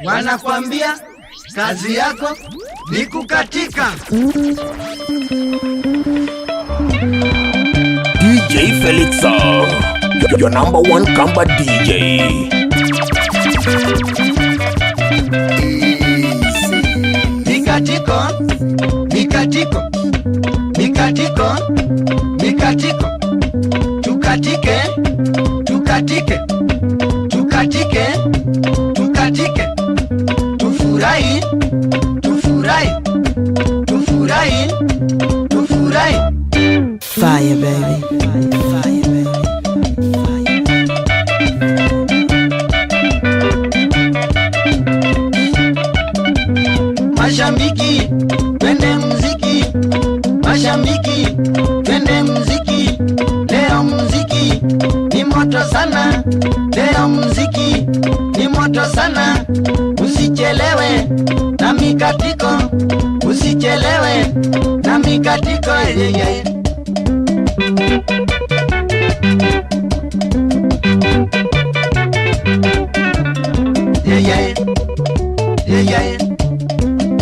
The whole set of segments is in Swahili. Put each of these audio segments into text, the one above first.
wanakuambia kazi yako ni kukatika. DJ Felix, your number one Kamba DJ. Mikatiko, mikatiko, mikatiko, mikatiko. Tukatike, tukatike, tukatike, tukatike. Tufurahi, tufurahi, tufurahi, tufurahi. Fire, baby. Fire, baby. Mashambiki, twende muziki. Mashambiki, twende muziki. Leo muziki ni moto sana. Leo muziki ni moto sana. Usichelewe na mikatiko. Usichelewe na mikatiko.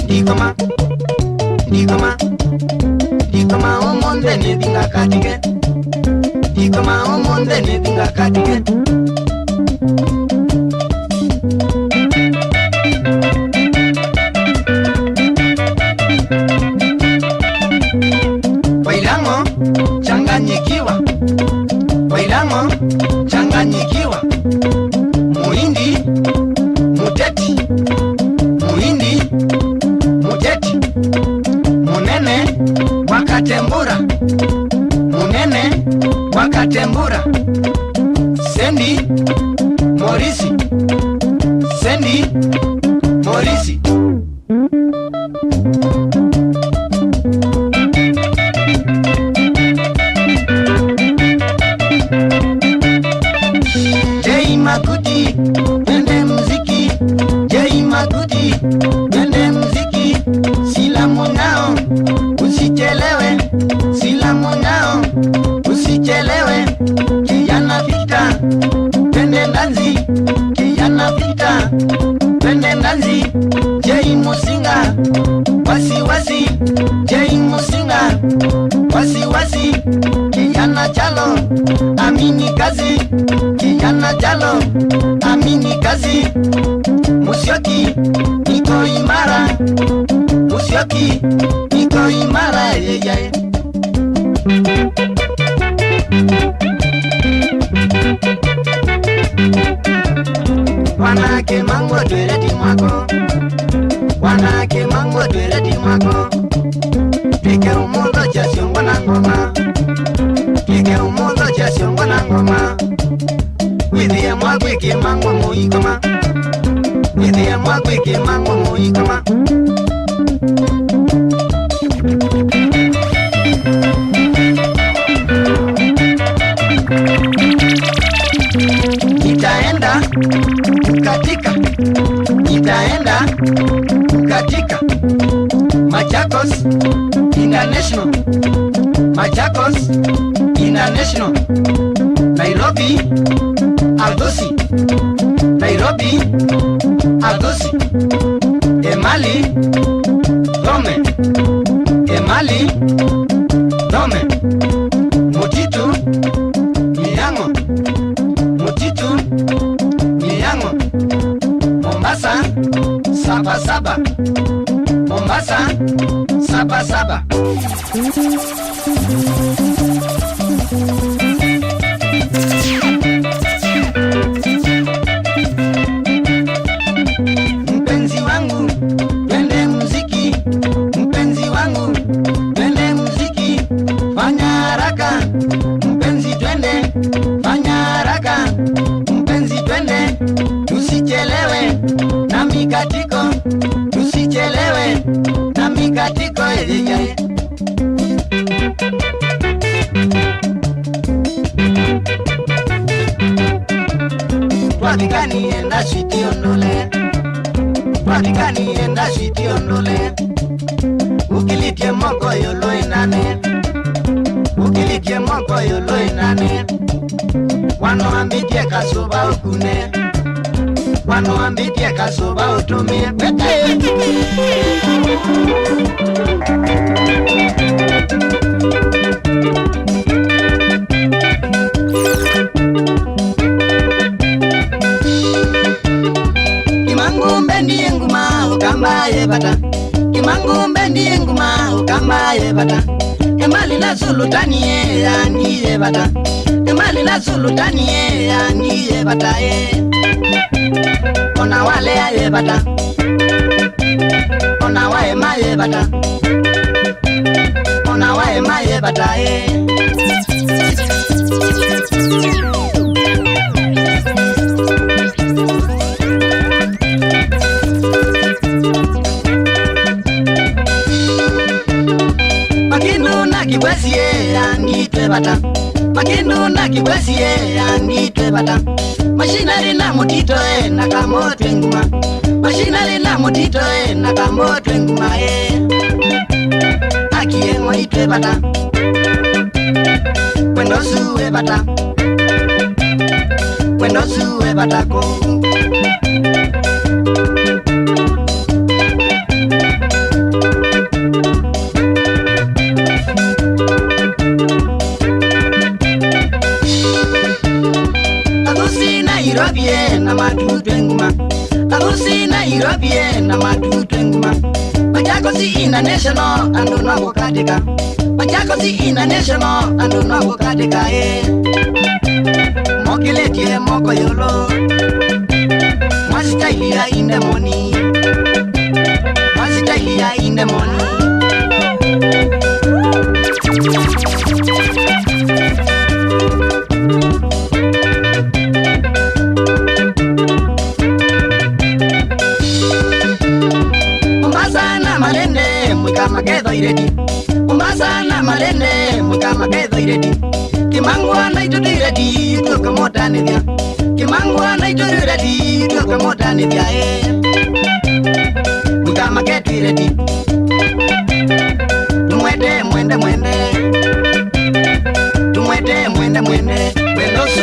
Dikoma, dikoma, dikoma omonde ne dinga katike. Dikoma omonde ne dinga katike. Wailango changanyikiwa, wailango changanyikiwa. Muhindi, muteti, muhindi, muteti. Munene wakatembura, munene wakatembura. Sendi Morisi, Sendi Morisi. Jay Makuti, twende muziki. Jay Makuti, twende muziki. Silamu nao, usichelewe. Silamu nao, usichelewe. Kijana Victor, twende ndanzi. Kijana Victor, twende ndanzi. Jay Musinga, wasi wasi. Jay Musinga, wasi wasi. Kijana Chalo, amini kazi. Kijana Chalo, amini kazi. Musyoki, niko imara. Musyoki, niko imara. Wanake mango tweleti mwako. Wanake mango tweleti mwako. Pike umundo cha siongo na ngoma. Pike umundo cha siongo na ngoma. Withie mwagwike mango muikoma. Withie mwagwike mango muikoma. Itaenda kukatika, itaenda kukatika. Machakos International, Machakos International. Nairobi Agosi, Nairobi Agosi. Emali Dome, Emali Dome. Mutitu Miyango, Mutitu Miyango. Mombasa Saba Saba, Mombasa Saba Saba. Mpenzi wangu, twende muziki. Mpenzi wangu, twende muziki. Fanya haraka, mpenzi twende. Fanya haraka, mpenzi twende. Tusichelewe na mikatiko. Tusichelewe na mikatiko. Twadikani enda switi ondole. Twadikani enda switi ondole. Ukilitie moko yolo inane. Ukilitie moko yolo inane. Wano ambitie kasuba ukune. wanoambitie kasuba utumie weke Kimangumbe ndiye nguma ukambaye bata Kimangumbe ndiye nguma ukambaye bata Emali la sultani ya ndiye bata Emali la sultani ya ndiye bata Ona wale ya bata Ona wae maye bata Ona wae maye bata Makindu na kibwesie anditwe bata Makindu na kibwesie anditwe bata Mashinari na mutito na kamotwe nguma Mashinari na mutito na kamotwe nguma Akie ngoitwe bata Kwendo suwe bata Kwendo suwe bata ko Nairobi na matutwe nguma Arusi Nairobi na matutwe nguma Machakos International ando na kukatika Machakos International ando na kukatika Mokiletie moko yolo Masitailia in the money Masitailia in the money Makedo iredi Umbasa na malende Muka makedo iredi Kimangwa na itudu iredi Tuka mota nidya Kimangwa na itudu iredi Tuka mota nidya Muka makedo iredi Tumwete mwende mwende Tumwete mwende mwende Wendosu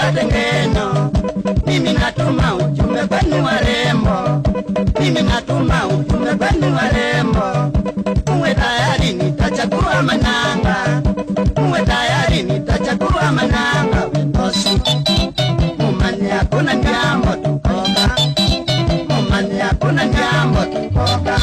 mpate ngeno. Mimi natuma ujumbe kwenu warembo, mimi natuma ujumbe kwenu warembo. Uwe tayari nitachagua mananga, uwe tayari nitachagua mananga. Webosi mumani hakuna jambo tukoga, mumani hakuna jambo tukoga.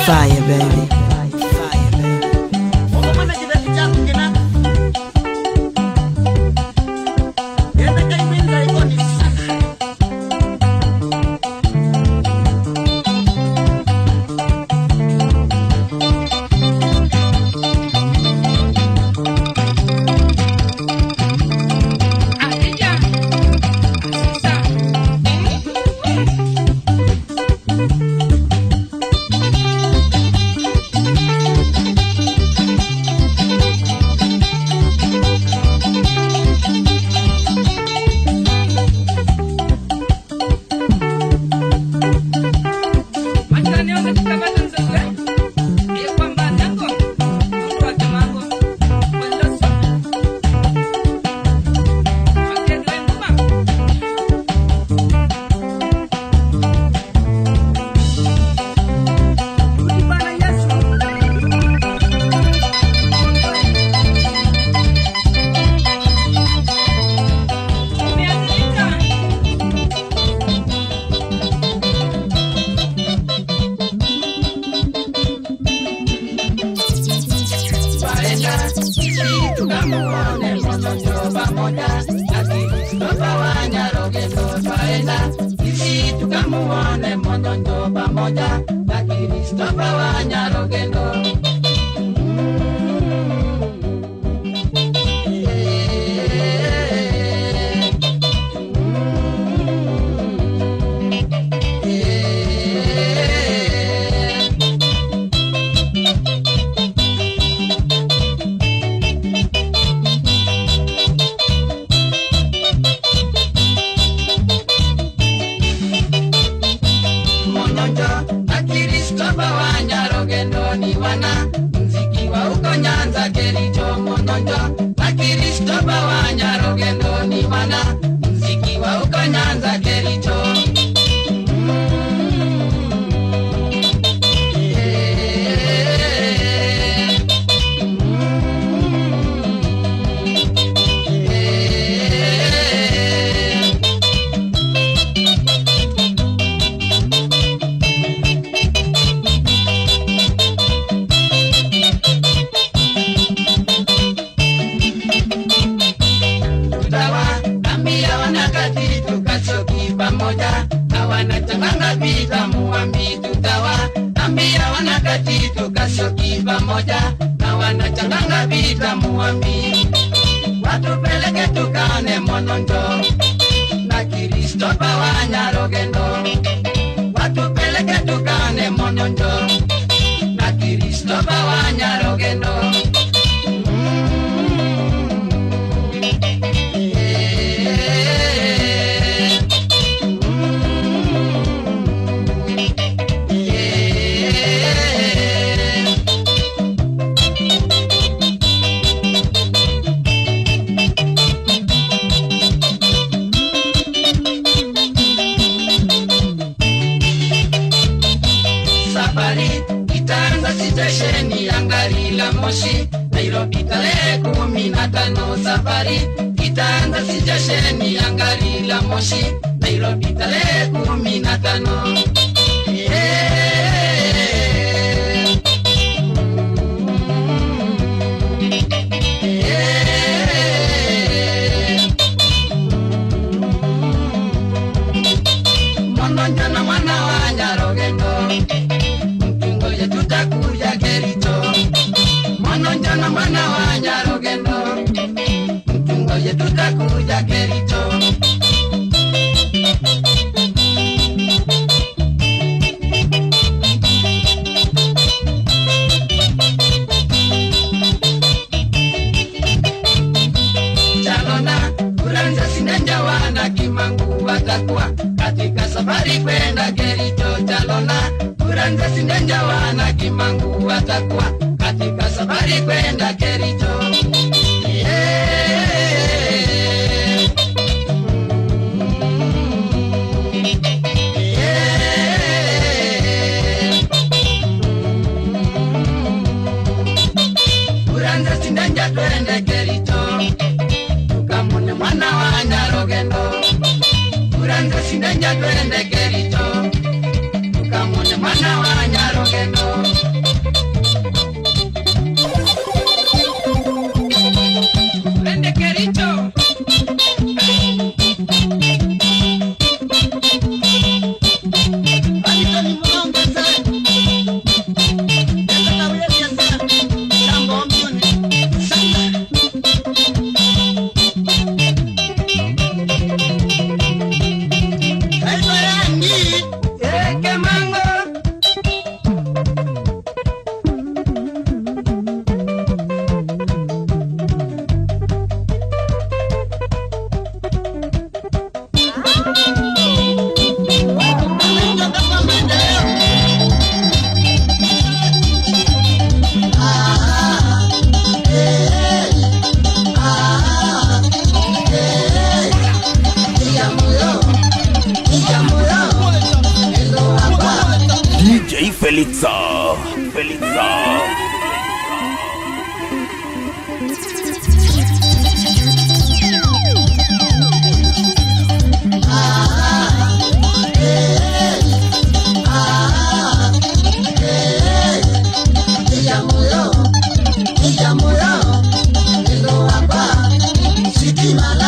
Fire, baby. pamoja na Kristofa wa Nyarogendo twaenda sisi tukamuone Mononjo pamoja na Kristofa wa Nyarogendo. Ni wana mziki wa uko Nyanza Kericho Mononjo na Kristofa wa Nyarogendo ni wana mziki wa uko Nyanza Kericho. Wanachanganga vita muambi tutawa ambia wanakati tukashoki pamoja na wanachanganga vita muambi watupeleke tukane Mononjo na Kristofa wa Nyarogendo watupeleke tukane Mononjo na Kristofa wa Nyarogendo. Stesheni ya gari la moshi Nairobi tarehe 15. Safari itaanza stesheni ya gari la moshi Nairobi tarehe 15. Mononjo na mwana wa Nyarogendo tutakuja Kericho. Mononjo na mwana wa Nyarogendo mtungoje tutakuja Kericho. Chalona Uranza Sinenja wana Kimangu watakuwa katika safari kwenda Kericho. Chalona Uranza Sinenja wana Kimangu watakuwa katika safari kwenda Kericho. Uranza Sinenja twende Kericho tukamone mwana wa Nyarogendo. Uranza Sinenja twende Kericho tukamone mwana wa Nyarogendo. Twende Kericho. Felitza. Sitima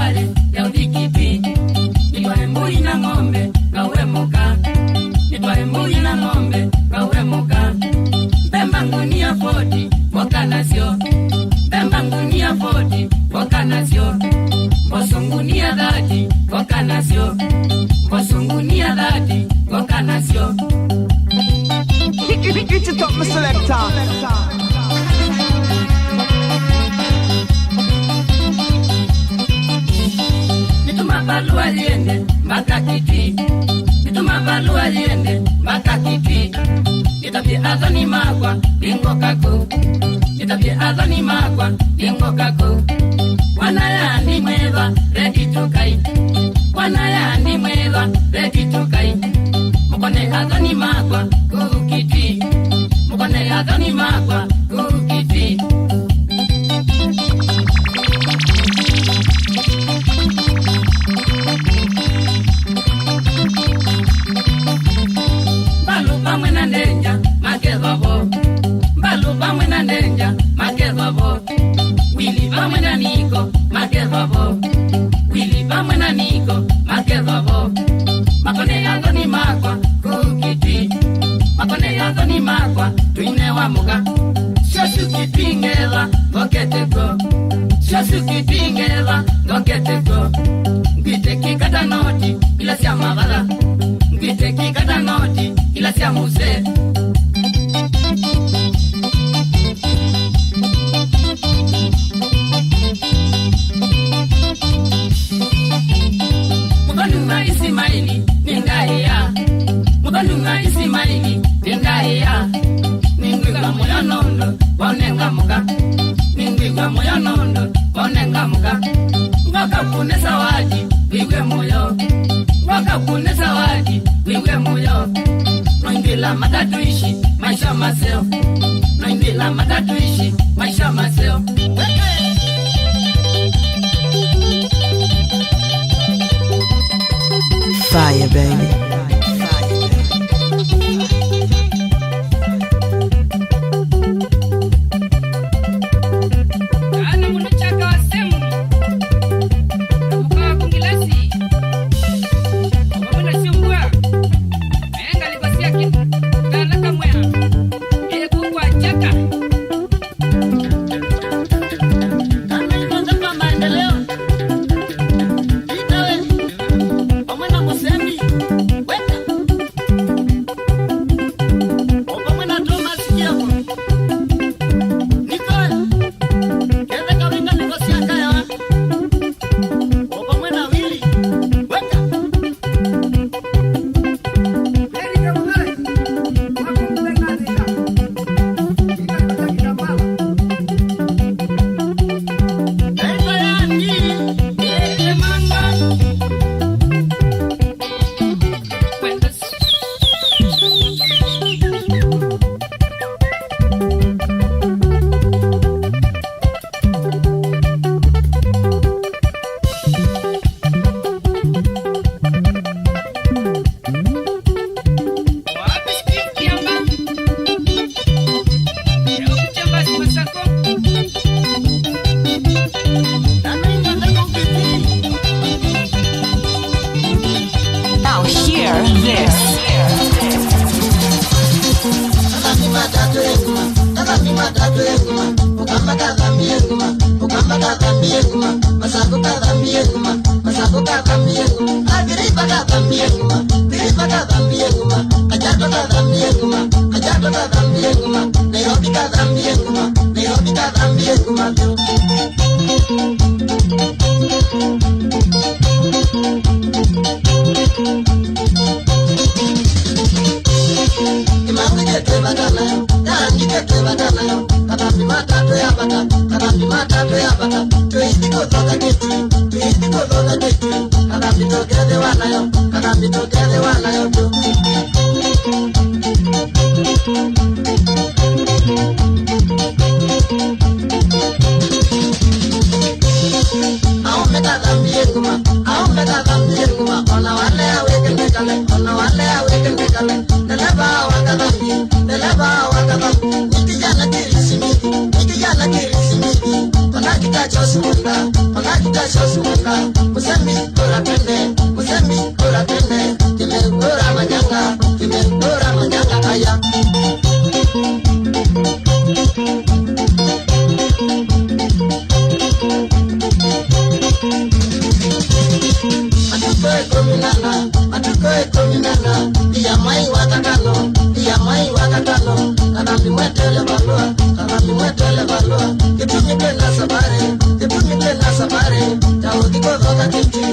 safari ya udhikipi. Nitwae mbui na ng'ombe kawemuka, nitwae mbui na ng'ombe kawemuka. Bemba ngunia 40 wakanasio, bemba ngunia 40 wakanasio. Mbosungunia 30 wakanasio, mbosungunia 30 wakanasio. It's a top selector. Nituma balua liende mpaka Kitui, nituma balua liende mpaka Kitui. Nitabie adhani magwa lingo kako, nitabie adhani magwa lingo kako. Wanaya ni mweva ready to kai, wanaya ni mweva ready to kai. Mukone adhani magwa Kitui, mukone adhani magwa Kitui. Balu pamwe na ndenja makevavo, balu pamwe na ndenja makevavo. Wili pamwe na niko makevavo, wili pamwe na niko makevavo. Makone adhani magwa Kitui, makone adhani magwa tuine wamuka. Shosu kipingela ngoketeko, shosu kipingela ngoketeko. Ngite kikata noti ila siya mabala, ngite kikata noti ila siya muse. Muganunga Isimaili ningaya, muganunga Isimaili ningaya. Ningwiga moyo nondo wanenga muka, ningwiga moyo nondo wanenga muka. Ngoka kune zawadi wiwe moyo, ngoka kune zawadi wiwe moyo. Noingila matatuishi maisha maseo, noingila matatuishi maisha maseo. Fire, baby. Just Musemi ora twende, musemi ora twende, kimekora manyanga aya. Matukoe kominana, iya mai wakatano, kanami mwetele balua, kitumike na sabare, taudi kozoka kiti.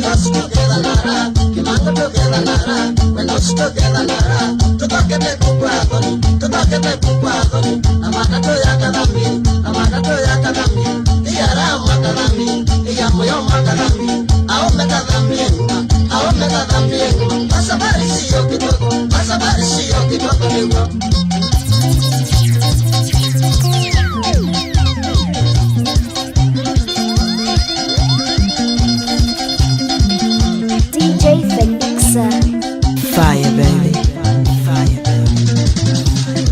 Us together nara, Kimanga together nara, when us together nara, to talk at the Kukwazoni, Amaka to Yakadami, Yara Makadami, Yamoyo Makadami, I'll make them, Masabari see your kitoko, DJ Felixa. Fire, baby. Fire, baby.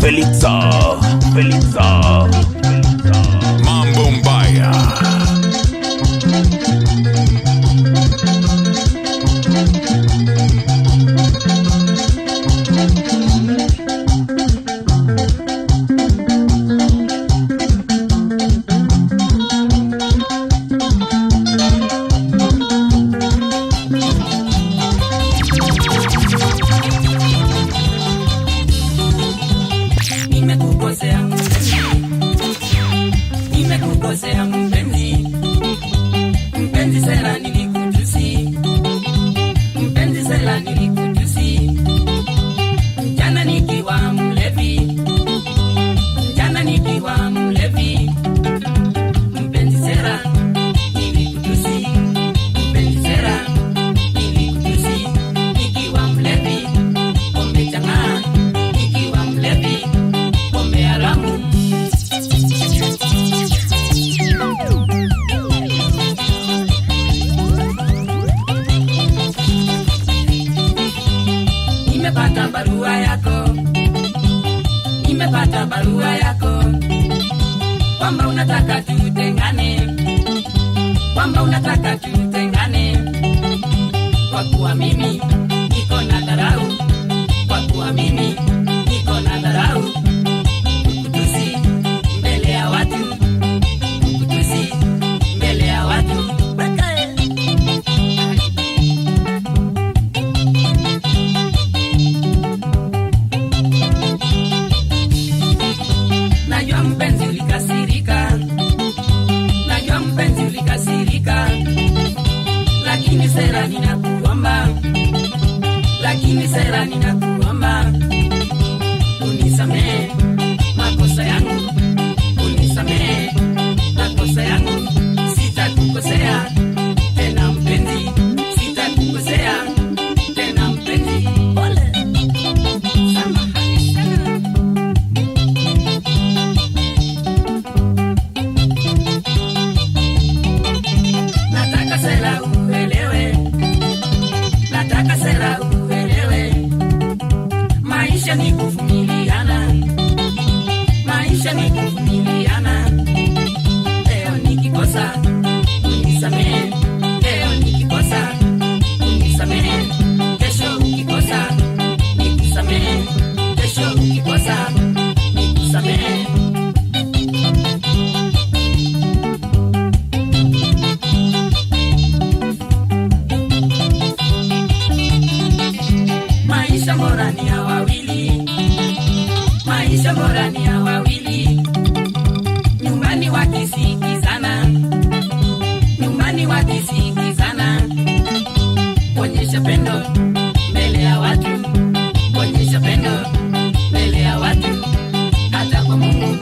Felixa. Mambo Mbaya. Nimekukosea mpenzi, mpenzi ulikasirika, najua mpenzi ulikasirika, lakini sera ninakuomba, lakini sera ninakuomba, unisamehe makosa yangu, unisamehe makosa yangu, sitakukosea tena mpenzi, sitakukosea tena mpenzi. Pole. Samahani sana. Nataka sera uelewe, nataka sera uelewe, maisha ni kuvumiliana, maisha ni kuvumiliana. Leo nikikosa unisamehe, leo nikikosa unisamehe, kesho ukikosa nikusamehe, kesho ukikosa nikusamehe. Maisha bora ni ya wawili, maisha bora ni ya wawili, nyumbani wakisikizana, nyumbani wakisikizana, onyesha pendo mbele ya watu, onyesha pendo mbele ya watu, hata kwa Mungu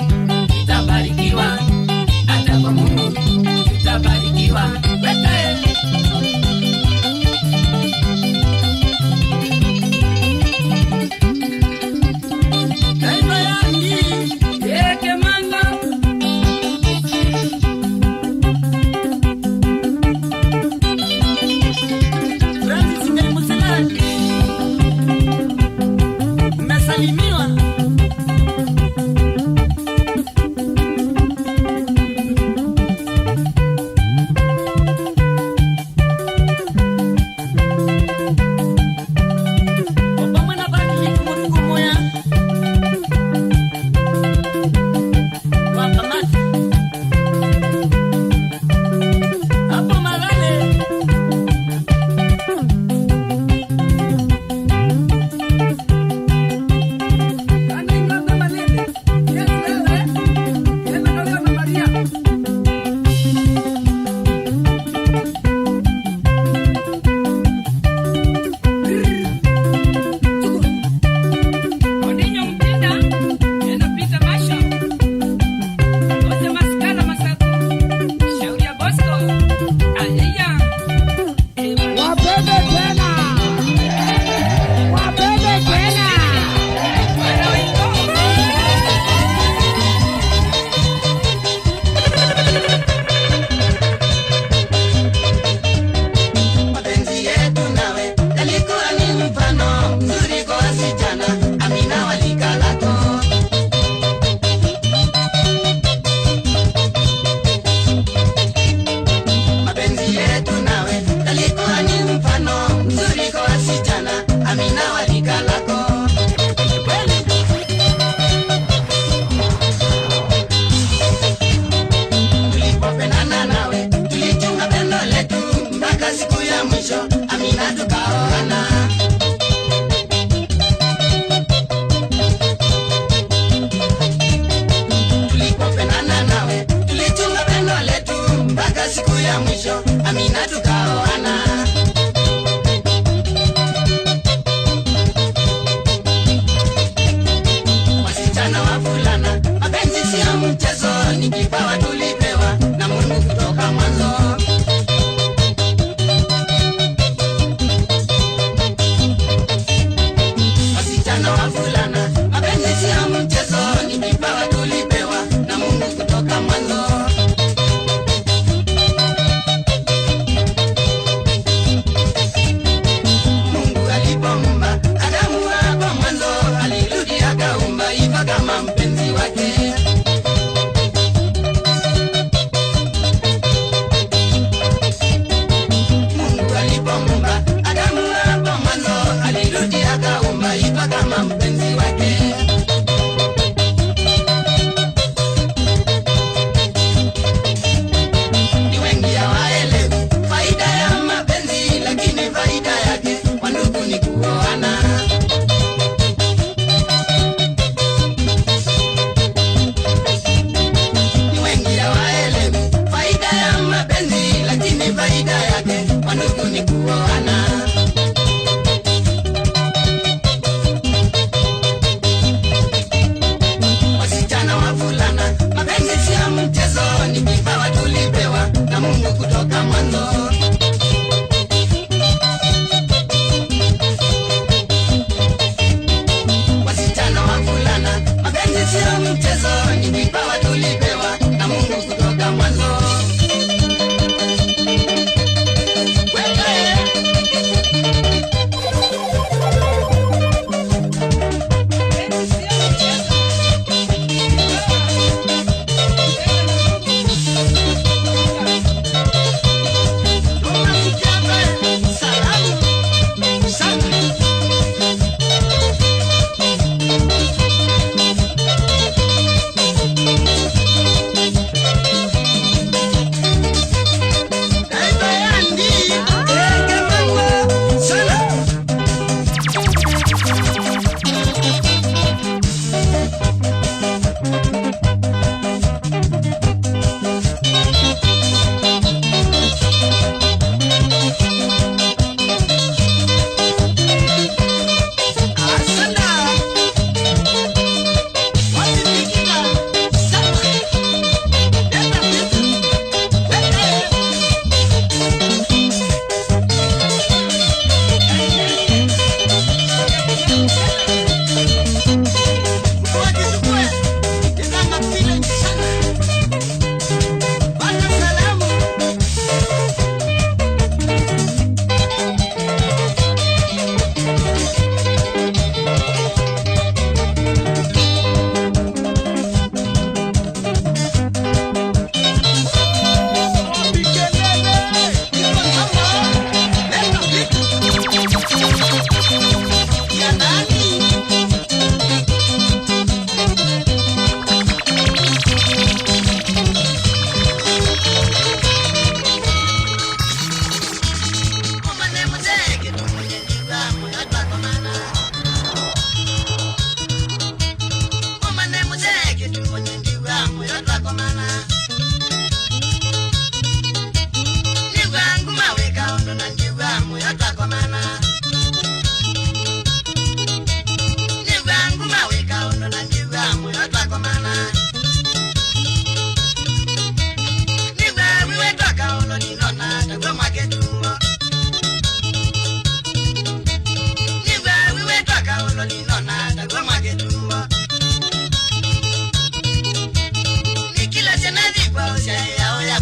tutabarikiwa, hata kwa Mungu tutabarikiwa.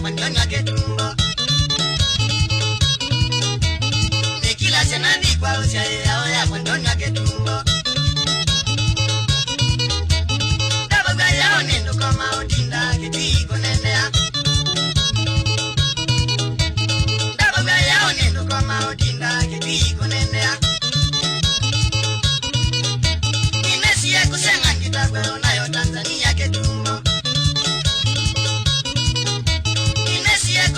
mandionya ketumbo Nikila senadi kwa usia ya mandionya ketumbo Dabaga yao nendo kama odinda kitui konenea Dabaga yao nendo kama odinda kitui konenea Inesia kusenga ngitabwe onayo Tanzania ketumbo Inesia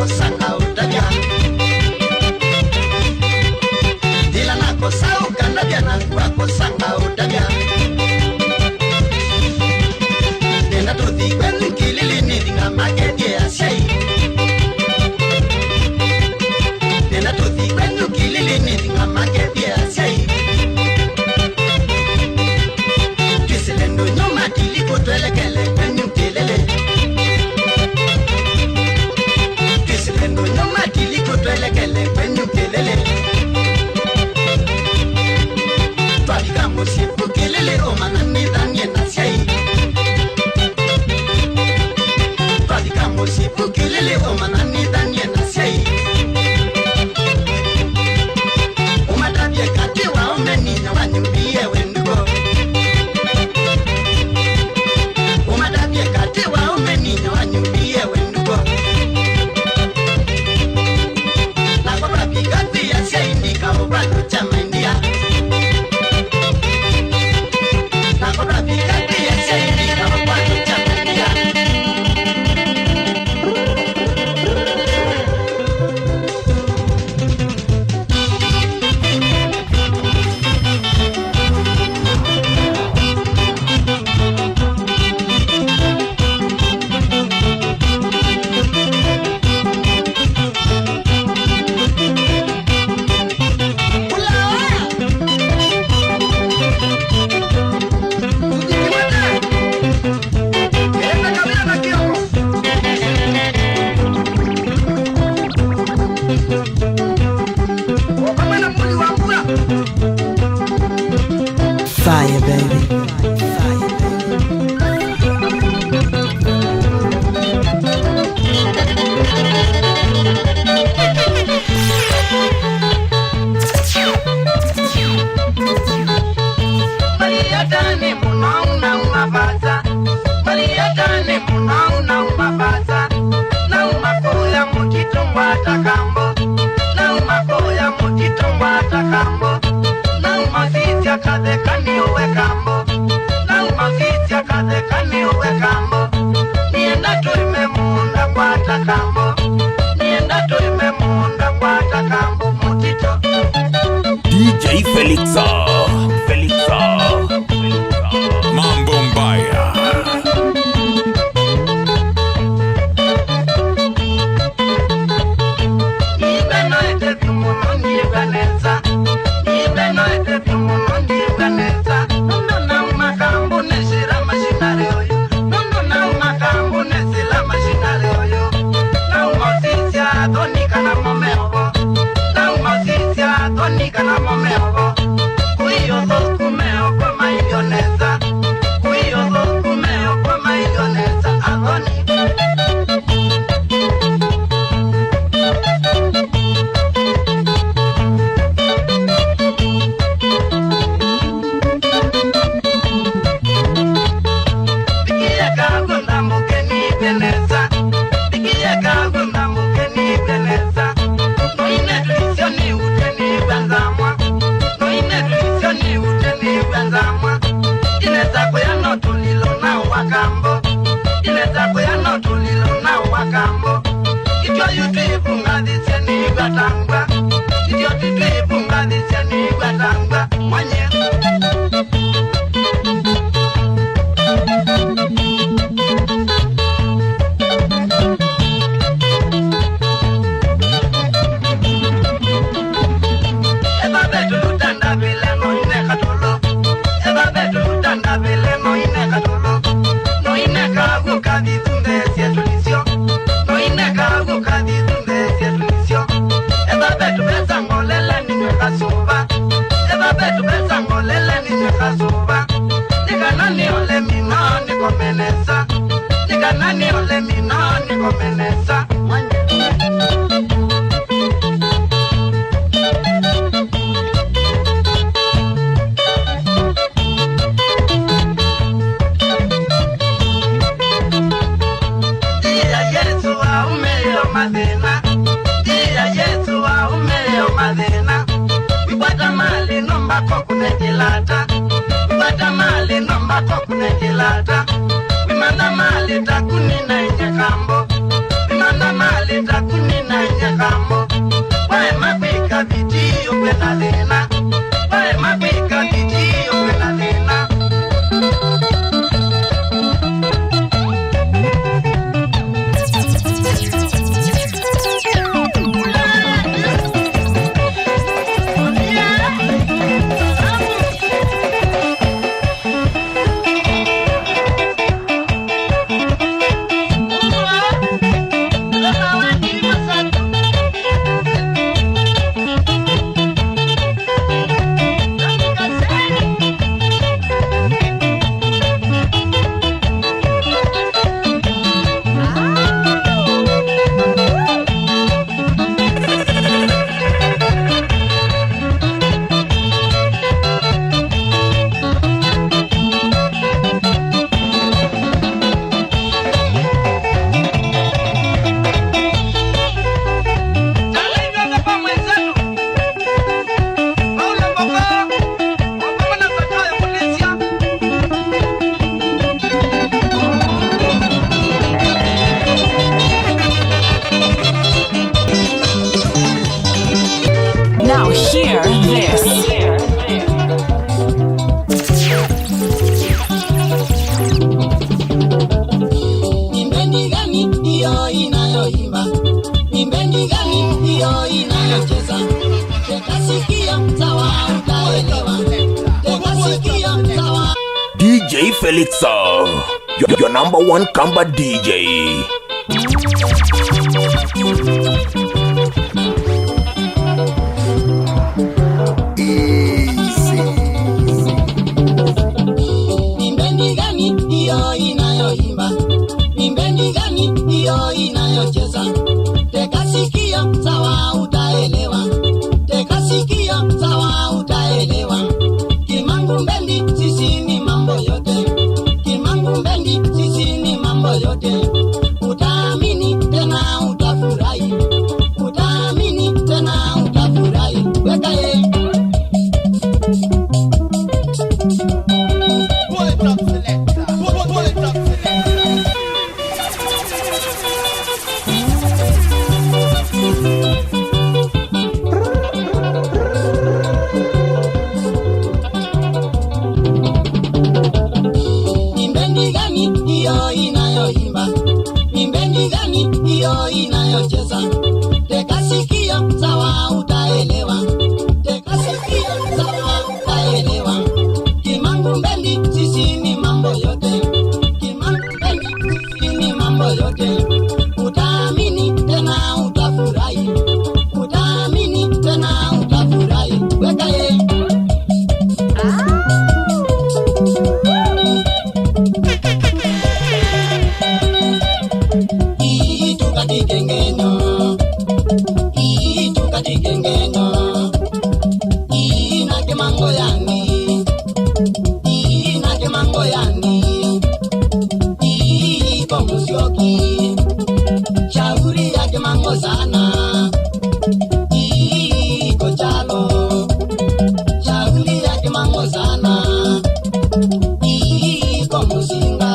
kosanga utabia dila na kosa ukandabia na kwa kosanga utabia nenda tuthi kwenu kilili nidinga magedi ya shai nenda tuthi kwenu kilili nidinga magedi ya shai kisilendo nyuma tiliko tuelekele kwenyu kilele kisilendo nyuma tiliko tuelekele kwenyu kilele twalika musifu kilele omanani danie na shai twalika musifu kilele omanani danie na shai umatabie kati waome ninya wanyumbie wendugo umatabie kati waome ninya wanyumbie wendugo na kwa pikati ya shai nikaubado chama india na kwa pikati ya shai nikaubado chama india Fire, baby. Mariatane munauna umabaza Mariatane munauna umabaza na umakoya mukitungwa takambo na umakoya mukitungwa takambo na umazizya kadhekani uwe kambo na umazizya kadhekani uwe kambo nienda tuime munda kwa takambo nienda tuime munda kwa takambo mutito DJ Felixa. Mambo mbaya. na mali takuni na nyakamo Wae mapika video kwena lena Wae mapika video kwena lena Now hear this. Imbendi gani hiyo inayoimba? Imbendi gani hiyo inayocheza? Teka sikio sawa utaelewa. Teka sikio sawa. DJ Felixa, your number one Kamba DJ. Imbendi gani hiyo inayoimba? Imbendi gani hiyo inayocheza? Teka sikio sawa utaelewa. Teka sikio sawa utaelewa. Kimangu mbendi sisi ni mambo yote. Kimangu mbendi sisi ni mambo yote. Utaamini tena utafurahi. Utaamini tena utafurahi. Weka ye. Imbendi gani hiyo inayoimba? Imbendi gani hiyo inayocheza? Teka sikio sawa utaelewa. Teka sikio sawa utaelewa. Kimangu mbendi sisi ni mambo yote. Kimangu mbendi sisi ni mambo yote. Utaamini tena utafurahi. Utaamini tena utafurahi. Weka ye. Shauri yake mango sana iko chalo. Shauri yake mango sana iko Musinga.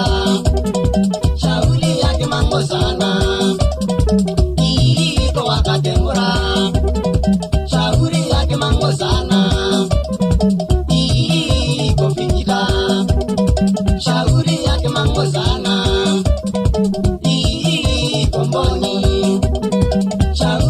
Shauri yake mango sana iko Wakatengura. Shauri yake mango sana iko Fikila. Shauri yake mango sana iko Mboni. Shauri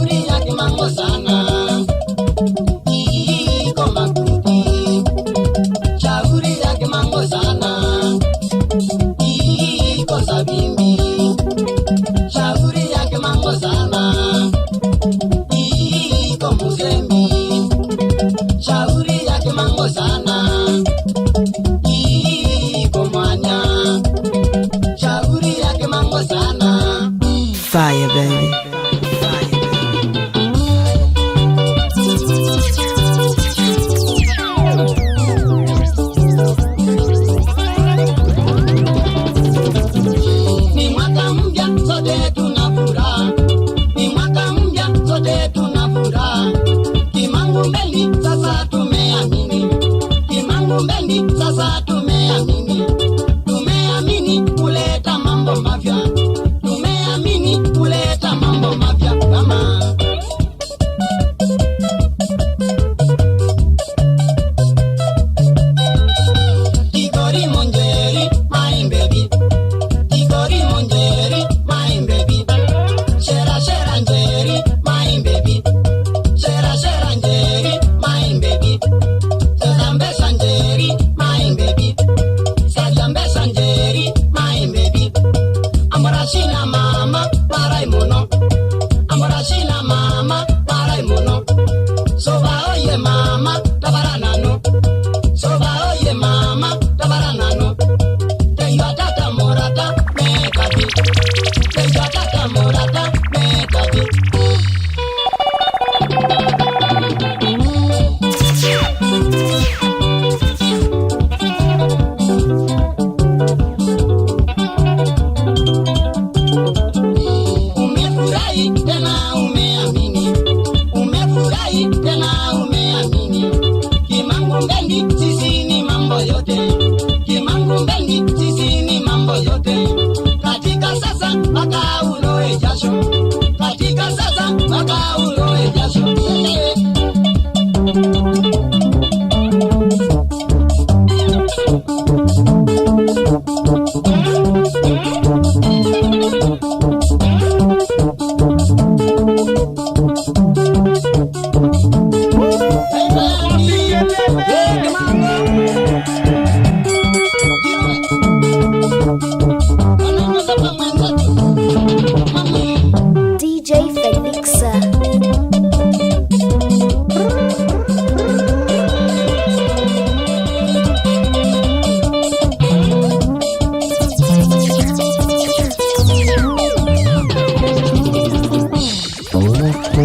De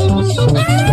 emoción.